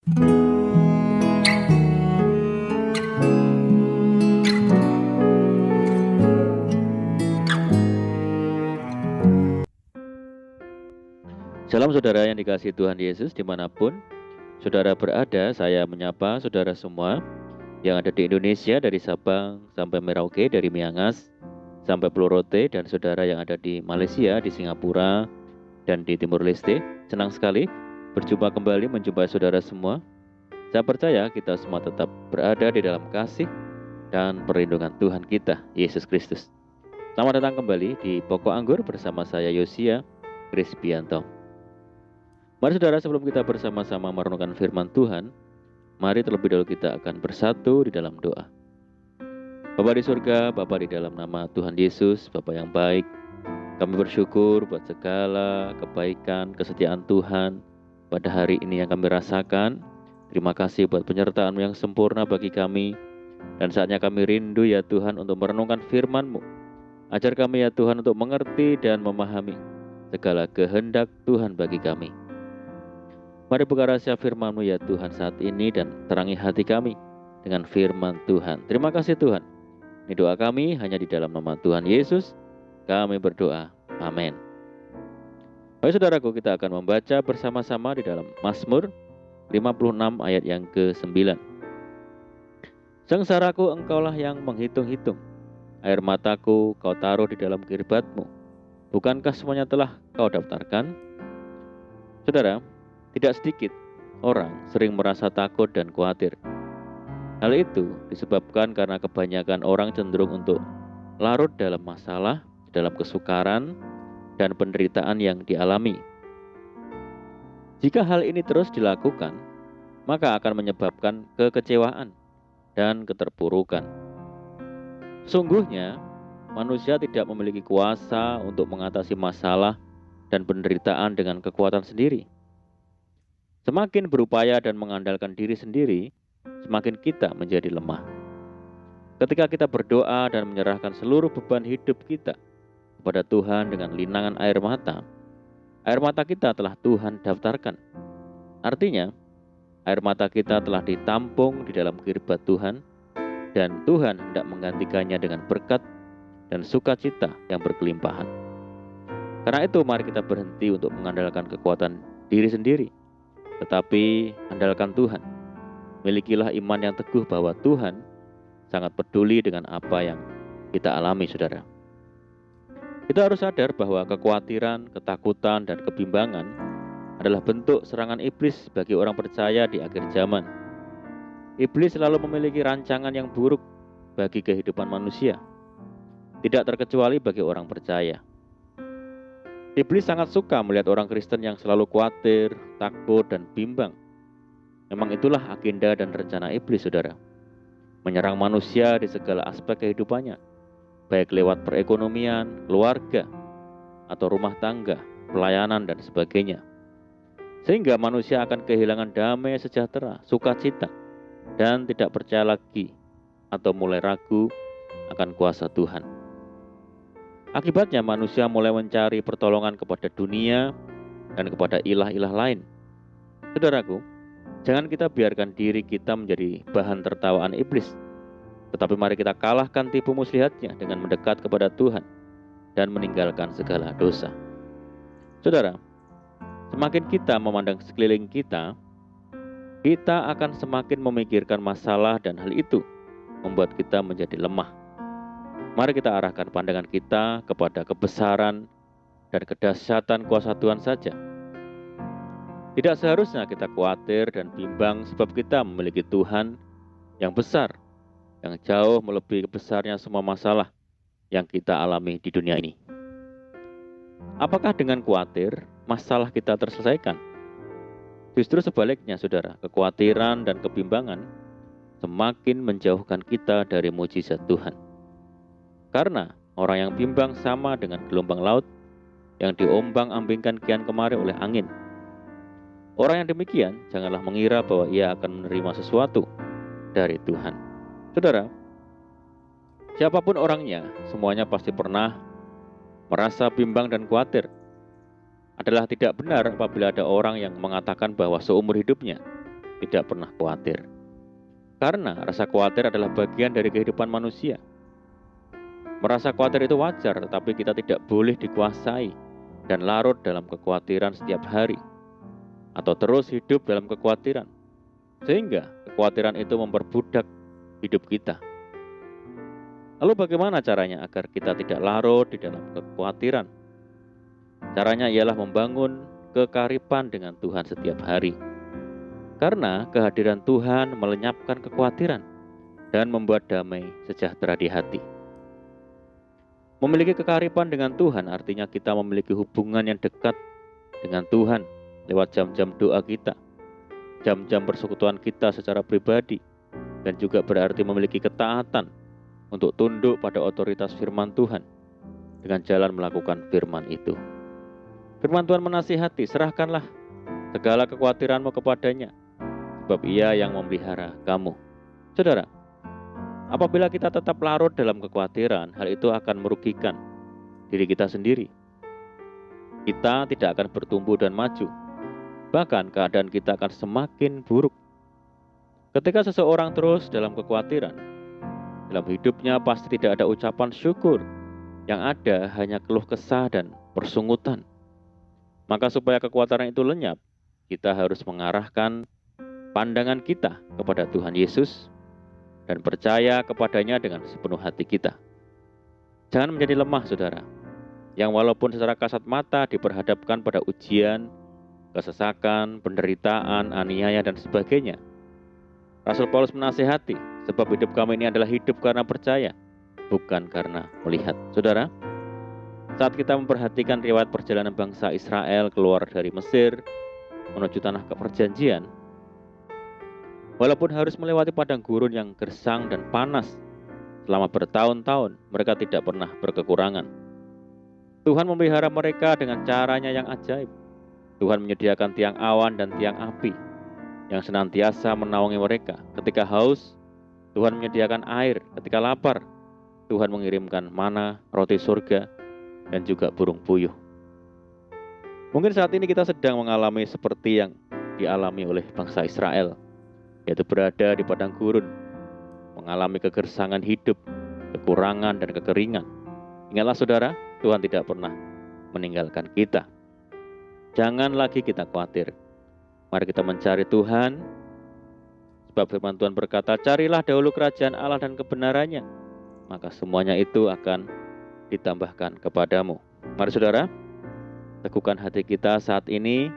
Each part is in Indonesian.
Salam saudara yang dikasihi Tuhan Yesus dimanapun saudara berada. Saya menyapa saudara semua yang ada di Indonesia, dari Sabang sampai Merauke, dari Miangas sampai Pulau Rote, dan saudara yang ada di Malaysia, di Singapura, dan di Timur Leste. Senang sekali berjumpa kembali, menjumpai saudara semua. Saya percaya kita semua tetap berada di dalam kasih dan perlindungan Tuhan kita, Yesus Kristus. Selamat datang kembali di Pokok Anggur bersama saya Yosia Krispianto. Mari saudara, sebelum kita bersama-sama merenungkan firman Tuhan, mari terlebih dahulu kita akan bersatu di dalam doa. Bapa di surga, Bapa di dalam nama Tuhan Yesus, Bapa yang baik, kami bersyukur buat segala kebaikan, kesetiaan Tuhan pada hari ini yang kami rasakan. Terima kasih buat penyertaan-Mu yang sempurna bagi kami. Dan saatnya kami rindu ya Tuhan untuk merenungkan firman-Mu. Ajar kami ya Tuhan untuk mengerti dan memahami segala kehendak Tuhan bagi kami. Mari buka rahasia firman-Mu ya Tuhan saat ini dan terangi hati kami dengan firman Tuhan. Terima kasih Tuhan. Ini doa kami hanya di dalam nama Tuhan Yesus. Kami berdoa. Amin. Baik saudaraku, kita akan membaca bersama-sama di dalam Mazmur 56 ayat yang ke-9. Sengsaraku engkaulah yang menghitung-hitung. Air mataku kau taruh di dalam kirbatmu. Bukankah semuanya telah kau daftarkan? Saudara, tidak sedikit orang sering merasa takut dan khawatir. Hal itu disebabkan karena kebanyakan orang cenderung untuk larut dalam masalah, dalam kesukaran, dan penderitaan yang dialami. Jika hal ini terus dilakukan, maka akan menyebabkan kekecewaan dan keterpurukan. Sungguhnya, manusia tidak memiliki kuasa untuk mengatasi masalah dan penderitaan dengan kekuatan sendiri. Semakin berupaya dan mengandalkan diri sendiri, semakin kita menjadi lemah. Ketika kita berdoa dan menyerahkan seluruh beban hidup kita kepada Tuhan dengan linangan air mata kita telah Tuhan daftarkan. Artinya, air mata kita telah ditampung di dalam kirbat Tuhan, dan Tuhan hendak menggantikannya dengan berkat dan sukacita yang berkelimpahan. Karena itu, mari kita berhenti untuk mengandalkan kekuatan diri sendiri, tetapi andalkan Tuhan. Milikilah iman yang teguh bahwa Tuhan sangat peduli dengan apa yang kita alami, saudara. Kita harus sadar bahwa kekhawatiran, ketakutan, dan kebimbangan adalah bentuk serangan iblis bagi orang percaya di akhir zaman. Iblis selalu memiliki rancangan yang buruk bagi kehidupan manusia, tidak terkecuali bagi orang percaya. Iblis sangat suka melihat orang Kristen yang selalu khawatir, takut, dan bimbang. Memang itulah agenda dan rencana iblis, saudara. Menyerang manusia di segala aspek kehidupannya, baik lewat perekonomian, keluarga, atau rumah tangga, pelayanan, dan sebagainya. Sehingga manusia akan kehilangan damai sejahtera, sukacita, dan tidak percaya lagi atau mulai ragu akan kuasa Tuhan. Akibatnya manusia mulai mencari pertolongan kepada dunia dan kepada ilah-ilah lain. Saudaraku, jangan kita biarkan diri kita menjadi bahan tertawaan iblis. Tetapi mari kita kalahkan tipu muslihatnya dengan mendekat kepada Tuhan dan meninggalkan segala dosa. Saudara, semakin kita memandang sekeliling kita akan semakin memikirkan masalah, dan hal itu membuat kita menjadi lemah. Mari kita arahkan pandangan kita kepada kebesaran dan kedahsyatan kuasa Tuhan saja. Tidak seharusnya kita khawatir dan bimbang, sebab kita memiliki Tuhan yang besar, yang jauh melebihi besarnya semua masalah yang kita alami di dunia ini. Apakah dengan khawatir masalah kita terselesaikan? Justru sebaliknya, saudara, kekhawatiran dan kebimbangan semakin menjauhkan kita dari mujizat Tuhan. Karena orang yang bimbang sama dengan gelombang laut yang diombang-ambingkan kian kemari oleh angin. Orang yang demikian janganlah mengira bahwa ia akan menerima sesuatu dari Tuhan. Saudara, siapapun orangnya, semuanya pasti pernah merasa bimbang dan khawatir. Adalah tidak benar apabila ada orang yang mengatakan bahwa seumur hidupnya tidak pernah khawatir. Karena rasa khawatir adalah bagian dari kehidupan manusia. Merasa khawatir itu wajar, tetapi kita tidak boleh dikuasai dan larut dalam kekhawatiran setiap hari, atau terus hidup dalam kekhawatiran, sehingga kekhawatiran itu memperbudak hidup kita. Lalu bagaimana caranya agar kita tidak larut di dalam kekhawatiran? Caranya ialah membangun kekaripan dengan Tuhan setiap hari. Karena kehadiran Tuhan melenyapkan kekhawatiran dan membuat damai sejahtera di hati. Memiliki kekaripan dengan Tuhan artinya kita memiliki hubungan yang dekat dengan Tuhan lewat jam-jam doa kita, jam-jam persekutuan kita secara pribadi, dan juga berarti memiliki ketaatan untuk tunduk pada otoritas firman Tuhan dengan jalan melakukan firman itu. Firman Tuhan menasihati, serahkanlah segala kekhawatiranmu kepadanya, sebab Ia yang memelihara kamu. Saudara, apabila kita tetap larut dalam kekhawatiran, hal itu akan merugikan diri kita sendiri. Kita tidak akan bertumbuh dan maju. Bahkan keadaan kita akan semakin buruk. Ketika seseorang terus dalam kekhawatiran, dalam hidupnya pasti tidak ada ucapan syukur. Yang ada hanya keluh kesah dan persungutan. Maka supaya kekhawatiran itu lenyap, kita harus mengarahkan pandangan kita kepada Tuhan Yesus dan percaya kepadanya dengan sepenuh hati kita. Jangan menjadi lemah, saudara, yang walaupun secara kasat mata diperhadapkan pada ujian, kesesakan, penderitaan, aniaya, dan sebagainya. Rasul Paulus menasihati, sebab hidup kami ini adalah hidup karena percaya, bukan karena melihat. Saudara, saat kita memperhatikan riwayat perjalanan bangsa Israel keluar dari Mesir menuju tanah perjanjian, walaupun harus melewati padang gurun yang gersang dan panas selama bertahun-tahun, mereka tidak pernah berkekurangan. Tuhan memelihara mereka dengan caranya yang ajaib. Tuhan menyediakan tiang awan dan tiang api yang senantiasa menaungi mereka. Ketika haus, Tuhan menyediakan air. Ketika lapar, Tuhan mengirimkan mana, roti surga, dan juga burung puyuh. Mungkin saat ini kita sedang mengalami seperti yang dialami oleh bangsa Israel, yaitu berada di padang gurun, mengalami kegersangan hidup, kekurangan dan kekeringan. Ingatlah saudara, Tuhan tidak pernah meninggalkan kita. Jangan lagi kita khawatir. Mari kita mencari Tuhan, sebab firman Tuhan berkata, carilah dahulu kerajaan Allah dan kebenarannya, maka semuanya itu akan ditambahkan kepadamu. Mari saudara, teguhkan hati kita saat ini,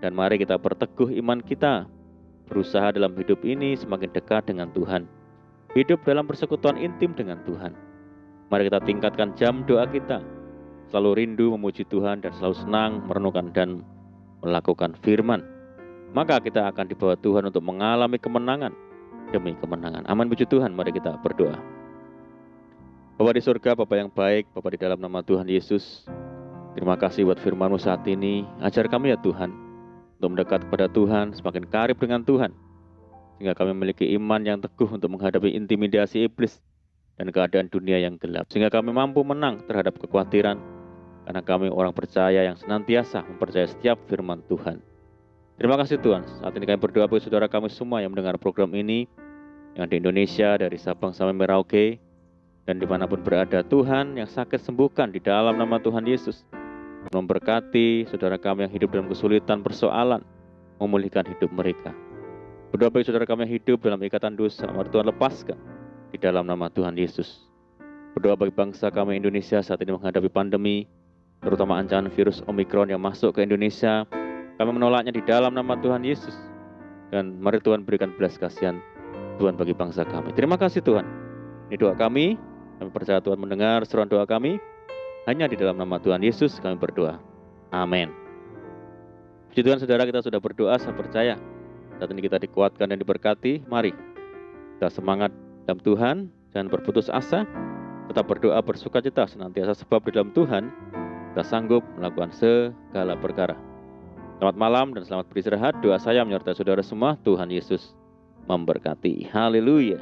dan mari kita perteguh iman kita, berusaha dalam hidup ini semakin dekat dengan Tuhan, hidup dalam persekutuan intim dengan Tuhan. Mari kita tingkatkan jam doa kita, selalu rindu memuji Tuhan dan selalu senang merenungkan dan melakukan firman. Maka kita akan dibawa Tuhan untuk mengalami kemenangan demi kemenangan. Amin, puji Tuhan. Mari kita berdoa. Bapa di surga, Bapa yang baik, Bapa di dalam nama Tuhan Yesus, terima kasih buat firman-Mu saat ini. Ajar kami ya Tuhan, untuk mendekat kepada Tuhan, semakin karib dengan Tuhan, sehingga kami memiliki iman yang teguh untuk menghadapi intimidasi iblis dan keadaan dunia yang gelap, sehingga kami mampu menang terhadap kekhawatiran, karena kami orang percaya yang senantiasa mempercayai setiap firman Tuhan. Terima kasih Tuhan. Saat ini kami berdoa bagi saudara kami semua yang mendengar program ini, yang di Indonesia, dari Sabang sampai Merauke, dan dimanapun berada. Tuhan yang sakit sembuhkan di dalam nama Tuhan Yesus. Memberkati saudara kami yang hidup dalam kesulitan, persoalan, memulihkan hidup mereka. Berdoa bagi saudara kami yang hidup dalam ikatan dosa, mari Tuhan lepaskan di dalam nama Tuhan Yesus. Berdoa bagi bangsa kami Indonesia saat ini menghadapi pandemi, terutama ancaman virus Omikron yang masuk ke Indonesia. Kami menolaknya di dalam nama Tuhan Yesus. Dan mari Tuhan berikan belas kasihan Tuhan bagi bangsa kami. Terima kasih Tuhan. Ini doa kami. Kami percaya Tuhan mendengar seruan doa kami. Hanya di dalam nama Tuhan Yesus kami berdoa. Amin. Puji Tuhan saudara, kita sudah berdoa, saya percaya saat ini kita dikuatkan dan diberkati. Mari kita semangat dalam Tuhan, jangan berputus asa, tetap berdoa bersukacita senantiasa, sebab di dalam Tuhan kita sanggup melakukan segala perkara. Selamat malam dan selamat beristirahat. Doa saya menyertai saudara semua. Tuhan Yesus memberkati. Haleluya.